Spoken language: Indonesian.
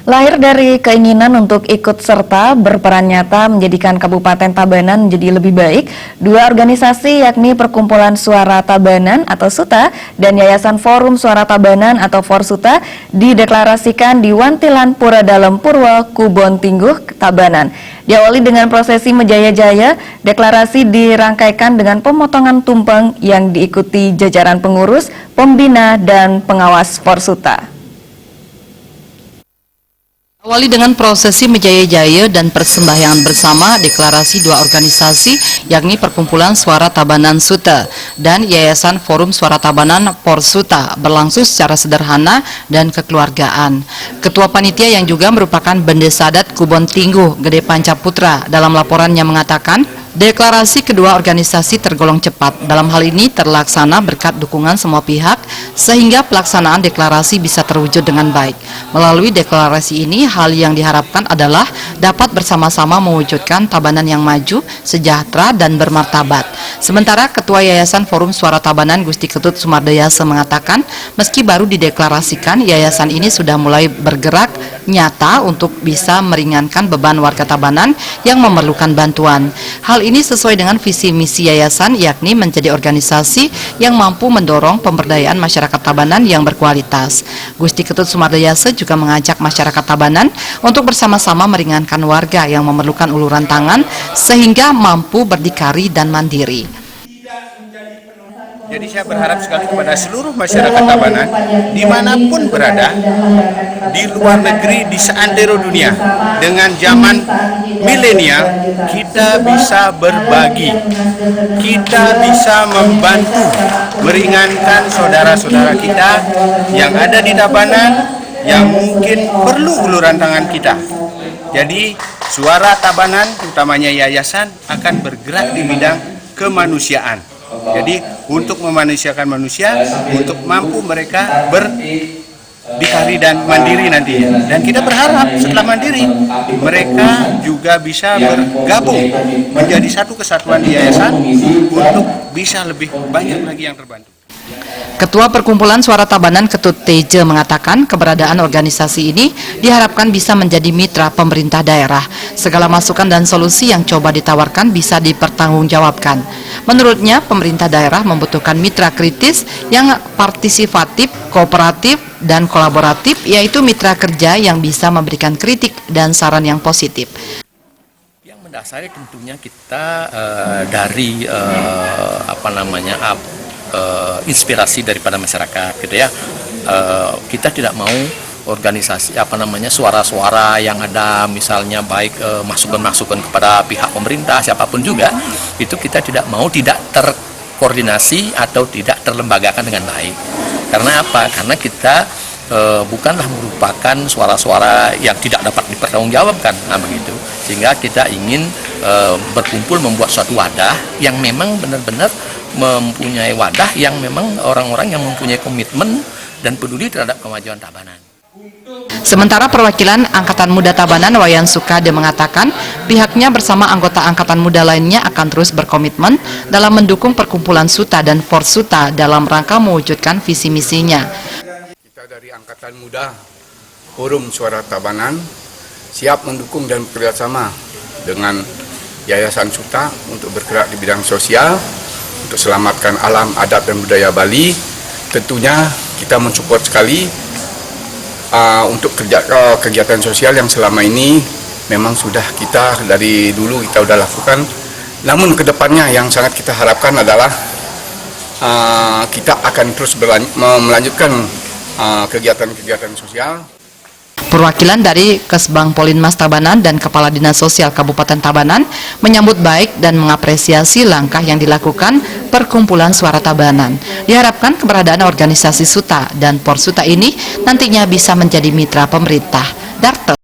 Lahir dari keinginan untuk ikut serta berperan nyata menjadikan Kabupaten Tabanan menjadi lebih baik, dua organisasi yakni Perkumpulan Suara Tabanan atau SUTA dan Yayasan Forum Suara Tabanan atau Forsuta dideklarasikan di Wantilan Pura Dalem Purwo, Kubon Tingguh, Tabanan. Diawali dengan prosesi Menjaya-jaya, deklarasi dirangkaikan dengan pemotongan tumpeng yang diikuti jajaran pengurus, pembina, dan pengawas Forsuta. Awali dengan prosesi Menjaya-jaya dan persembahyangan bersama deklarasi dua organisasi yakni Perkumpulan Suara Tabanan SUTA dan Yayasan Forum Suara Tabanan Forsuta berlangsung secara sederhana dan kekeluargaan. Ketua panitia yang juga merupakan Bendesadat Kubon Tingguh Gede Pancaputra dalam laporannya mengatakan deklarasi kedua organisasi tergolong cepat. Dalam hal ini terlaksana berkat dukungan semua pihak sehingga pelaksanaan deklarasi bisa terwujud dengan baik. Melalui deklarasi ini, hal yang diharapkan adalah dapat bersama-sama mewujudkan Tabanan yang maju, sejahtera, dan bermartabat. Sementara Ketua Yayasan Forum Suara Tabanan Gusti Ketut Sumardayasa mengatakan, meski baru dideklarasikan, yayasan ini sudah mulai bergerak nyata untuk bisa meringankan beban warga Tabanan yang memerlukan bantuan. Hal ini sesuai dengan visi misi yayasan, yakni menjadi organisasi yang mampu mendorong pemberdayaan masyarakat Tabanan yang berkualitas. Gusti Ketut Sumardayasa juga mengajak masyarakat Tabanan untuk bersama-sama meringankan warga yang memerlukan uluran tangan sehingga mampu berdikari dan mandiri. Jadi saya berharap sekali kepada seluruh masyarakat Tabanan, dimanapun berada, di luar negeri, di seantero dunia, dengan zaman milenial, kita bisa berbagi, kita bisa membantu, meringankan saudara-saudara kita yang ada di Tabanan, yang mungkin perlu uluran tangan kita. Jadi Suara Tabanan, utamanya yayasan, akan bergerak di bidang kemanusiaan. Jadi untuk memanusiakan manusia, untuk mampu mereka berdikari dan mandiri nantinya. Dan kita berharap setelah mandiri, mereka juga bisa bergabung menjadi satu kesatuan di yayasan untuk bisa lebih banyak lagi yang terbantu. Ketua Perkumpulan Suara Tabanan Ketut Teje mengatakan keberadaan organisasi ini diharapkan bisa menjadi mitra pemerintah daerah. Segala masukan dan solusi yang coba ditawarkan bisa dipertanggungjawabkan. Menurutnya, pemerintah daerah membutuhkan mitra kritis yang partisipatif, kooperatif, dan kolaboratif, yaitu mitra kerja yang bisa memberikan kritik dan saran yang positif. Yang mendasari tentunya kita dari inspirasi daripada masyarakat, gitu ya. Kita tidak mau organisasi suara-suara yang ada, misalnya baik masukan-masukan kepada pihak pemerintah siapapun juga, itu kita tidak mau tidak terkoordinasi atau tidak terlembagakan dengan baik. Karena apa? Karena kita bukanlah merupakan suara-suara yang tidak dapat dipertanggungjawabkan, begitu. Sehingga kita ingin berkumpul membuat suatu wadah yang memang benar-benar mempunyai wadah yang memang orang-orang yang mempunyai komitmen dan peduli terhadap kemajuan Tabanan. Sementara perwakilan Angkatan Muda Tabanan Wayan Sukade mengatakan pihaknya bersama anggota Angkatan Muda lainnya akan terus berkomitmen dalam mendukung Perkumpulan SUTA dan Forsuta dalam rangka mewujudkan visi misinya. Kita dari Angkatan Muda Forum Suara Tabanan siap mendukung dan bekerjasama dengan Yayasan SUTA untuk bergerak di bidang sosial, untuk selamatkan alam, adat, dan budaya Bali. Tentunya kita mensupport sekali untuk kegiatan sosial yang selama ini memang sudah kita dari dulu kita sudah lakukan. Namun kedepannya yang sangat kita harapkan adalah kita akan terus melanjutkan kegiatan-kegiatan sosial. Perwakilan dari Kesbang Polinmas Tabanan dan Kepala Dinas Sosial Kabupaten Tabanan menyambut baik dan mengapresiasi langkah yang dilakukan Perkumpulan Suara Tabanan. Diharapkan keberadaan organisasi SUTA dan Forsuta ini nantinya bisa menjadi mitra pemerintah.